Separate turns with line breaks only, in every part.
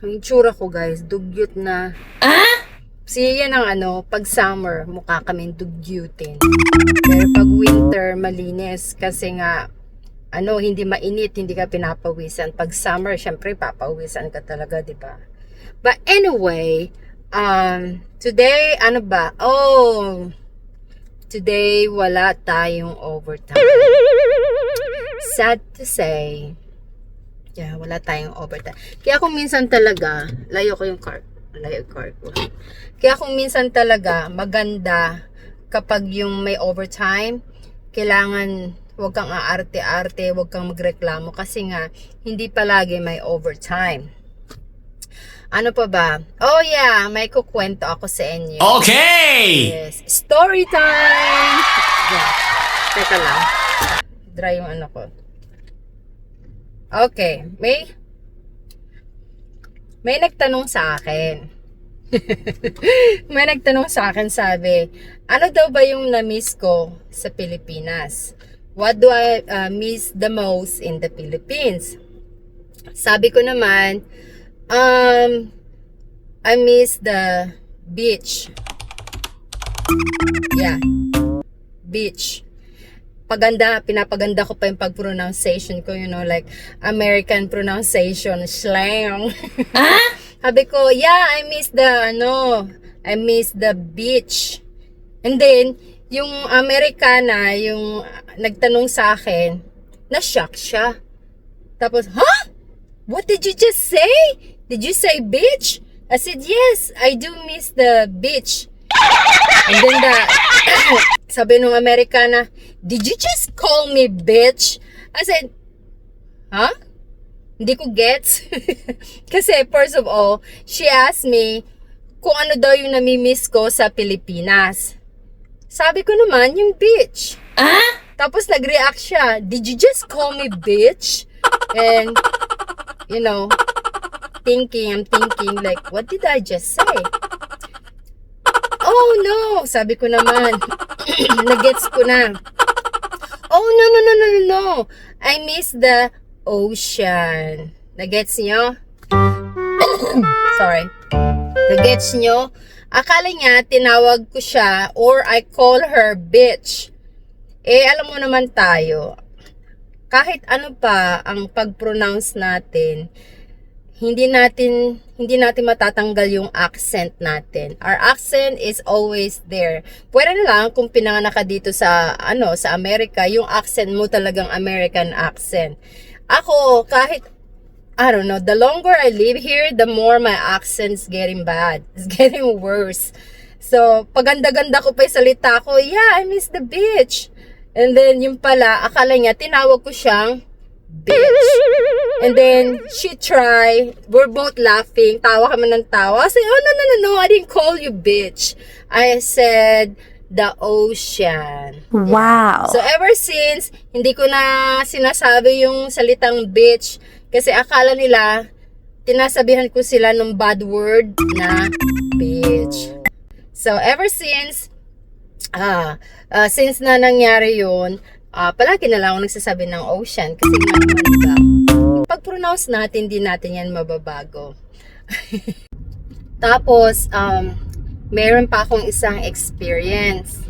Ang itsura ko guys, dugyot na. Kasi yan ang pag summer, mukha kaming dugyutin. Pero pag winter, malinis. Kasi nga, hindi mainit, hindi ka pinapawisan. Pag summer, syempre, papawisan ka talaga, di ba? But anyway, today, today, wala tayong overtime. Sad to say, yeah, wala tayong overtime. Kaya kung minsan talaga, layo ko Kaya kung minsan talaga, maganda kapag yung may overtime, kailangan huwag kang aarte-arte, huwag kang magreklamo kasi nga, hindi palagi may overtime. Ano pa ba? Oh yeah, may kukwento ako sa inyo.
Okay!
Yes, story time! Yeah. Teka lang. Dry yung ko. Okay, may nagtanong sa akin. May nagtanong sa akin, sabi, ano daw ba yung na-miss ko sa Pilipinas? What do I miss the most in the Philippines? Sabi ko naman, I miss the beach. Yeah, beach. Pinapaganda ko pa yung pag-pronunciation ko, like American pronunciation, slang. Sabi ko, yeah, I miss the beach. And then, yung Amerikana, yung nagtanong sa akin, na-shock siya. Tapos, huh? What did you just say? Did you say beach? I said, yes, I do miss the beach. And then sabi nung Amerikana, did you just call me bitch? I said, huh? Hindi ko gets. Kasi first of all, she asked me kung ano daw yung namimiss ko sa Pilipinas. Sabi ko naman, yung bitch. Tapos nag-react siya, did you just call me bitch? And, I'm thinking like, what did I just say? Oh no, sabi ko naman. Nagets ko na. Oh no. I miss the ocean. Nagets nyo? Sorry. Nagets nyo? Akala niya, tinawag ko siya or I call her bitch. Alam mo naman tayo, kahit ano pa ang pag-pronounce natin, hindi natin matatanggal yung accent natin. Our accent is always there. Pwede na lang kung pinanganak ka dito sa Amerika, yung accent mo talagang American accent. Ako, kahit I don't know, the longer I live here, the more my accent's getting bad. It's getting worse. So, paganda-ganda ko pa yung salita ko, yeah, I miss the beach. And then, yung pala, akala niya, tinawag ko siyang bitch. And then, she tried. We're both laughing. Tawa kami ng tawa. I said, oh, no. I didn't call you bitch. I said, the ocean.
Wow.
So, ever since, hindi ko na sinasabi yung salitang bitch. Kasi akala nila, tinasabihan ko sila ng bad word na bitch. So, ever since, since na nangyari yun, palagi na lang ako nagsasabi ng ocean kasi nga naman diba, pag-pronounce natin, di natin yan mababago. Tapos, meron pa akong isang experience.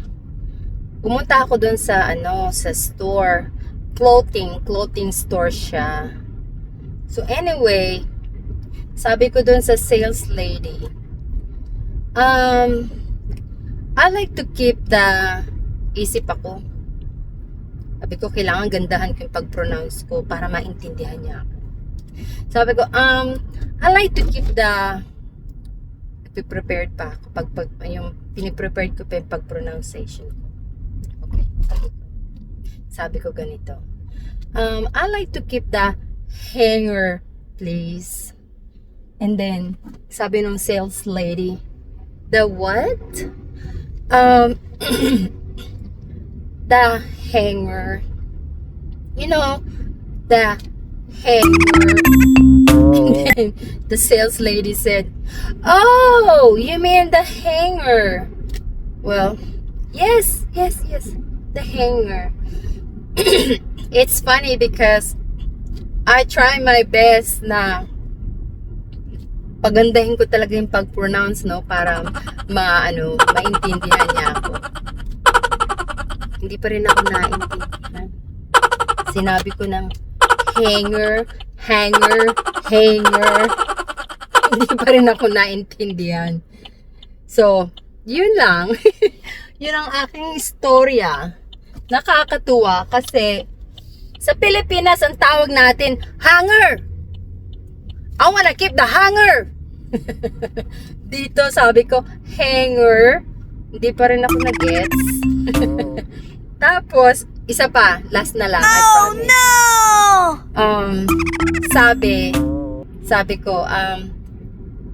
Pumunta ako dun sa, sa store. Clothing store siya. So, anyway, sabi ko dun sa sales lady, I like to keep the isip ako. Sabi ko, kailangan gandahan ko yung pag-pronounce ko para maintindihan niya ako. Sabi ko, I like to keep the prepared pa ako. Yung piniprepared ko pa yung pag-pronunciation ko. Okay. Sabi ko ganito. I like to keep the hanger, please. And then, sabi ng sales lady, the what? The hanger. The hanger. And then the sales lady said, oh, you mean the hanger? Well, yes, the hanger. It's funny because I try my best na pagandahin ko talaga yung pag-pronounce, no? Para maintindihan niya ako. Hindi pa rin ako naintindihan. Sinabi ko ng hanger, hanger. Hindi pa rin ako naintindihan. So, yun lang. Yun ang aking istorya. Nakakatuwa kasi sa Pilipinas ang tawag natin hanger. I wanna keep the hanger. Dito sabi ko hanger. Hindi pa rin ako na-gets. Tapos, isa pa, last na lang, I promise.
No!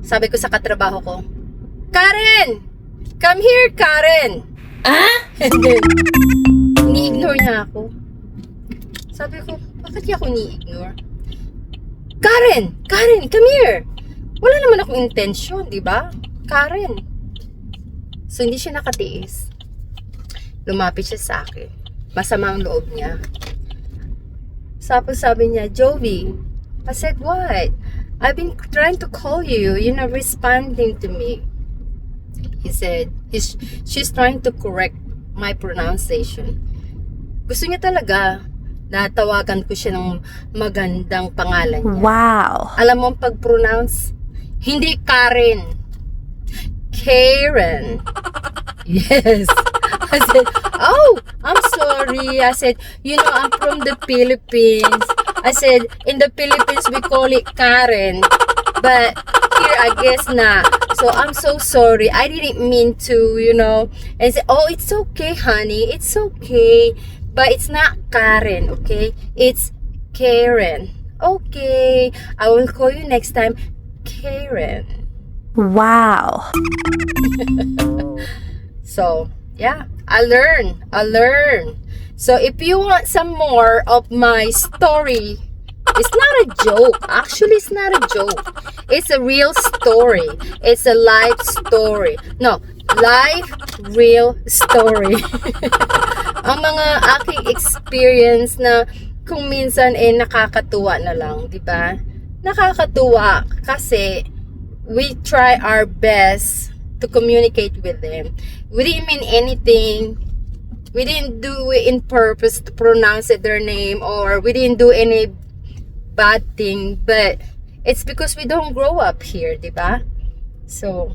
Sabi ko sa katrabaho ko, Karen! Come here, Karen! And then, ni-ignore niya ako. Sabi ko, bakit niya ako ni-ignore? Karen! Come here! Wala naman akong intensyon, di ba? Karen. So, hindi siya nakatiis. Lumapit siya sa akin. Masama ang loob niya. Tapos sabi niya, Jovi, I said, what? I've been trying to call you. You're not responding to me. He said, she's trying to correct my pronunciation. Gusto niya talaga na tawagan ko siya ng magandang pangalan niya.
Wow.
Alam mo ang pag-pronounce? Hindi Karen. Karen. Yes. I said, oh, I'm sorry. I said, I'm from the Philippines. I said, in the Philippines, we call it Karen. But here, I guess not. So, I'm so sorry. I didn't mean to, And say, oh, it's okay, honey. It's okay. But it's not Karen, okay? It's Karen. Okay. I will call you next time, Karen.
Wow.
So, yeah, I learn. So, if you want some more of my story, it's not a joke. Actually, it's not a joke. It's a real story. It's a life story. No, life, real story. Ang mga aking experience na kung minsan nakakatuwa na lang, di ba? Nakakatuwa kasi we try our best to communicate with them. We didn't mean anything. We didn't do it in purpose to pronounce their name, or we didn't do any bad thing, but it's because we don't grow up here, di ba? So,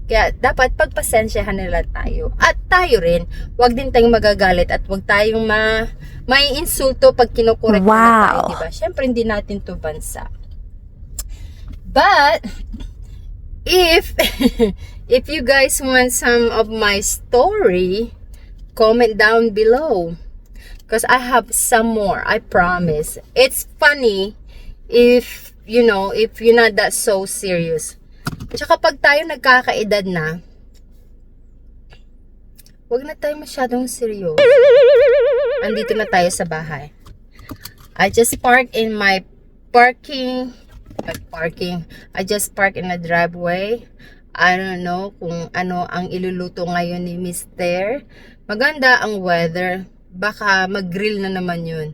kaya dapat pagpasensyahan nila tayo. At tayo rin, wag din tayong magagalit at wag tayong may insulto pag kinukorek na tayo, di ba? Syempre, hindi natin to bansa. But, if you guys want some of my story, comment down below. Because I have some more, I promise. It's funny if you're not that so serious. Tsaka pag tayo nagkakaedad na, wag na tayo masyadong seryoso. Andito na tayo sa bahay. I just parked in my parking. I just parked in the driveway. I don't know kung ano ang iluluto ngayon ni Mr. Maganda ang weather. Baka mag-grill na naman yun.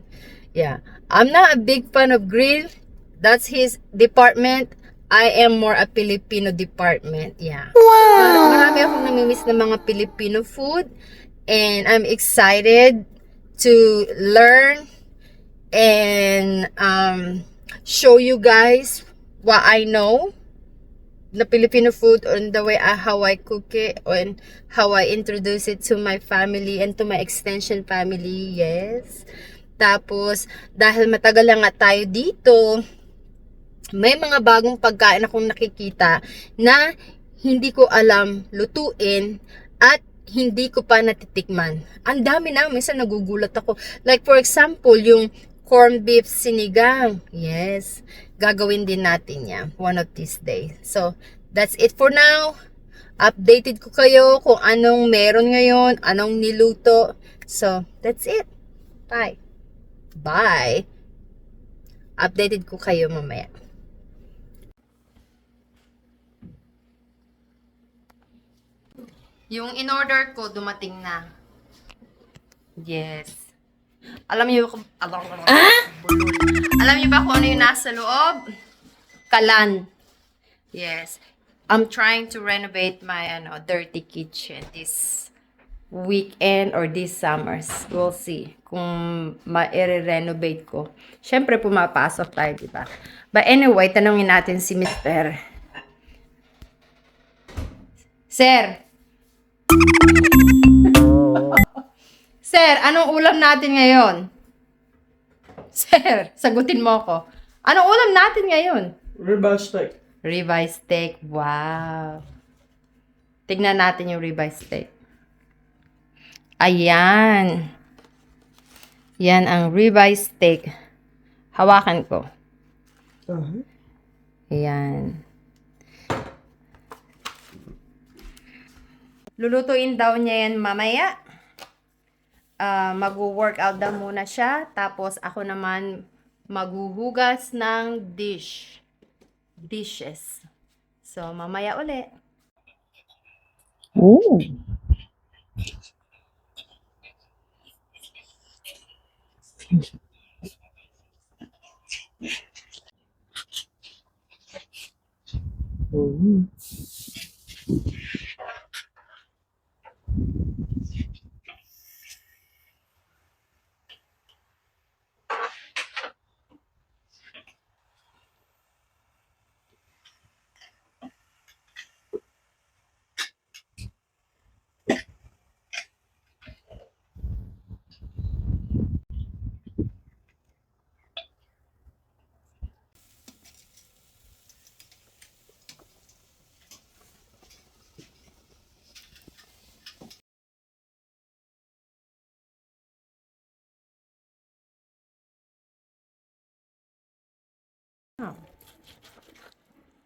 Yeah. I'm not a big fan of grill. That's his department. I am more a Filipino department. Yeah.
Wow!
Marami akong namimiss ng mga Filipino food. And I'm excited to learn and show you guys what I know the Filipino food, and the way how I cook it, and how I introduce it to my family and to my extension family. Yes. Tapos, dahil matagal lang nga tayo dito, may mga bagong pagkain akong nakikita na hindi ko alam lutuin at hindi ko pa natitikman. Ang dami na, minsan nagugulat ako. Like for example, yung corned beef sinigang. Yes. Gagawin din natin yan one of these days. So, that's it for now. Updated ko kayo kung anong meron ngayon, anong niluto. So, that's it. Bye. Bye. Updated ko kayo mamaya. Yung in-order ko, dumating na. Yes. Alam niyo ba kung ano yung nasa loob? Kalan. Yes. I'm trying to renovate my dirty kitchen this weekend or this summers. We'll see kung ma-renovate ko. Siyempre, pumapasok tayo, di ba? But anyway, tanungin natin si Mr. Sir! Sir, anong ulam natin ngayon? Sir, sagutin mo ako. Anong ulam natin ngayon?
Ribeye steak.
Ribeye steak. Wow. Tignan natin yung ribeye steak. Ayan. Yan ang ribeye steak. Hawakan ko. Ayan. Lulutuin daw niya yan mamaya. Mag-workout daw muna siya. Tapos ako naman maghuhugas ng dishes. So, mamaya uli.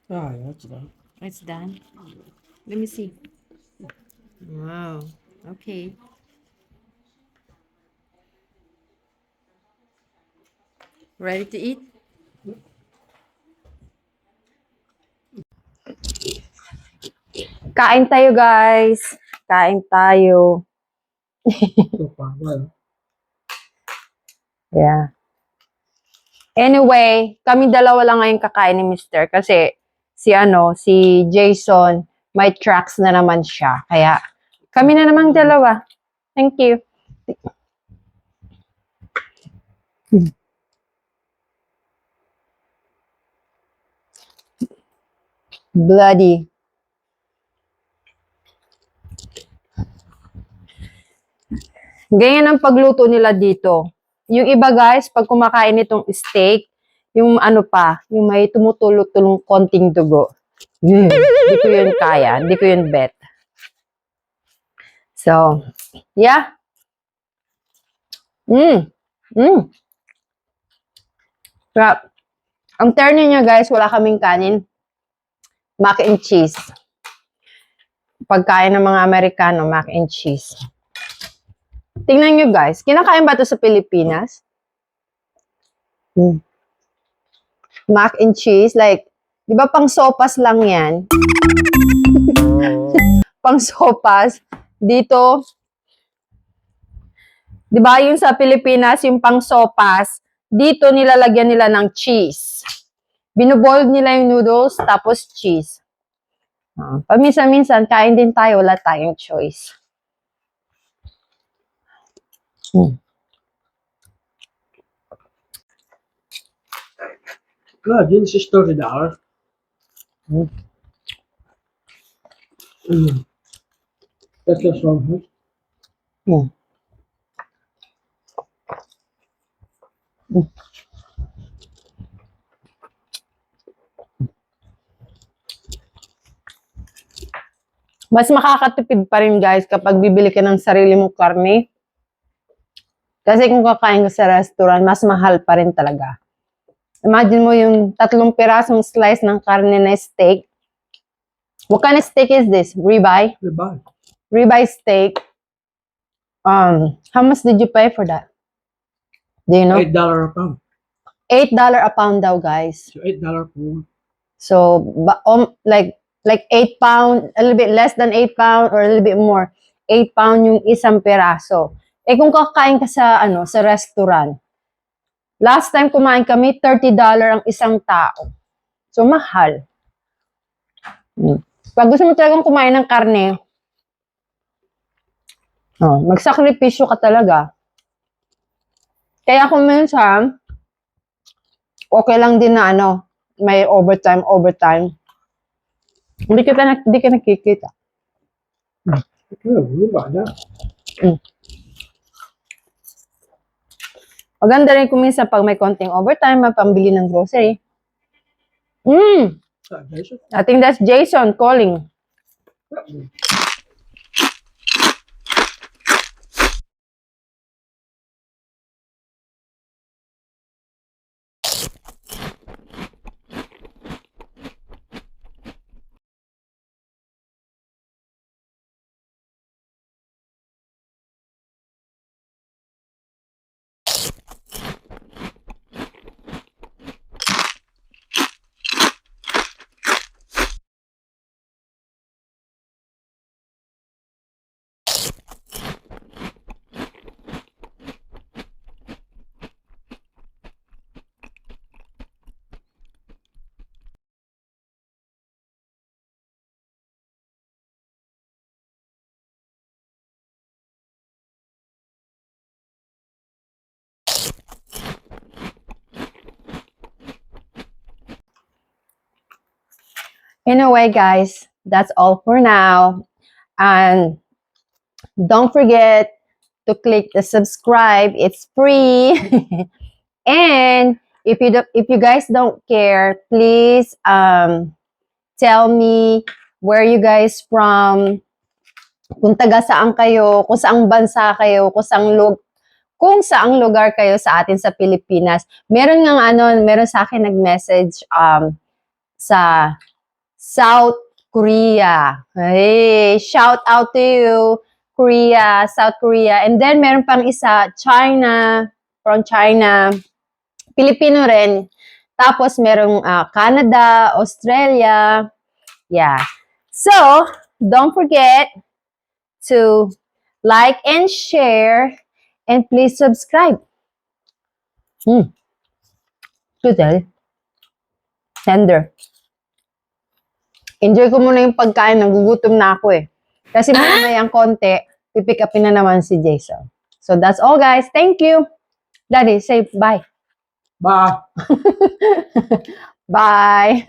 Ah, yeah, that's done.
It's done. Let me see. Wow. Okay. Ready to eat?
Kain tayo, guys. Kain tayo.
So far, well.
Yeah. Anyway, kami dalawa lang ngayon kakain ni Mister kasi si Jason, may tracks na naman siya. Kaya, kami na namang dalawa. Thank you. Bloody. Ganyan ang pagluto nila dito. Yung iba guys, pag kumakain itong steak, yung yung may tumutulog-tulong konting dugo. Hindi ko yun kaya. Hindi ko yun bet. So, yeah. Crap. Ang turn niya guys, wala kaming kanin. Mac and cheese. Pagkain ng mga Amerikano, mac and cheese. Tingnan nyo guys, kinakain ba ito sa Pilipinas? Mac and cheese, like, di ba pang sopas lang yan? Pang sopas. Dito, di ba yung sa Pilipinas, yung pang sopas, dito nilalagyan nila ng cheese. Binuboil nila yung noodles, tapos cheese. Paminsan-minsan, kain din tayo, wala tayong choice.
God, this is $30. That's just wrong, huh?
Mas makakatipid pa rin guys kapag bibili ka ng sarili mong karne. Kasi kung kakain ka sa restaurant, mas mahal pa rin talaga. Imagine mo yung 3 pirasong slice ng karne na steak. What kind of steak is this? Ribeye?
Ribeye.
Ribeye steak. How much did you pay for that? Do you know?
$8 a pound.
$8 a pound daw, guys.
So $8 per one.
So, like 8 pound, a little bit less than 8 pound or a little bit more. 8 pound yung isang piraso. Eh kung kakain ka sa sa restaurant, last time kumain kami $30 ang isang tao. So mahal. Pag gusto mo talagang kumain ng karne, magsakripisyo ka talaga. Kaya kung minsan, okay lang din na may overtime. Hindi ka nakikita.
Yeah, you like that.
Maganda rin kung minsan pag may konting overtime, mapambili ng grocery.
Is that Jason?
I think that's Jason calling. Anyway, guys, that's all for now. And don't forget to click the subscribe. It's free. And if you guys don't care, please tell me where you guys from, kung taga saan kayo, kung saang bansa kayo, kung saang lugar kayo sa atin sa Pilipinas. Meron sa akin nag-message sa South Korea. Hey, shout out to you, Korea, South Korea. And then meron pang isa, from China. Pilipino rin. Tapos merong Canada, Australia. Yeah. So, don't forget to like and share and please subscribe. Good, tender. Enjoy ko muna yung pagkain. Nagugutom na ako eh. Kasi mamayang konti, pipick upin na naman si Jason. So that's all, guys. Thank you. Daddy, say bye.
Bye.
Bye.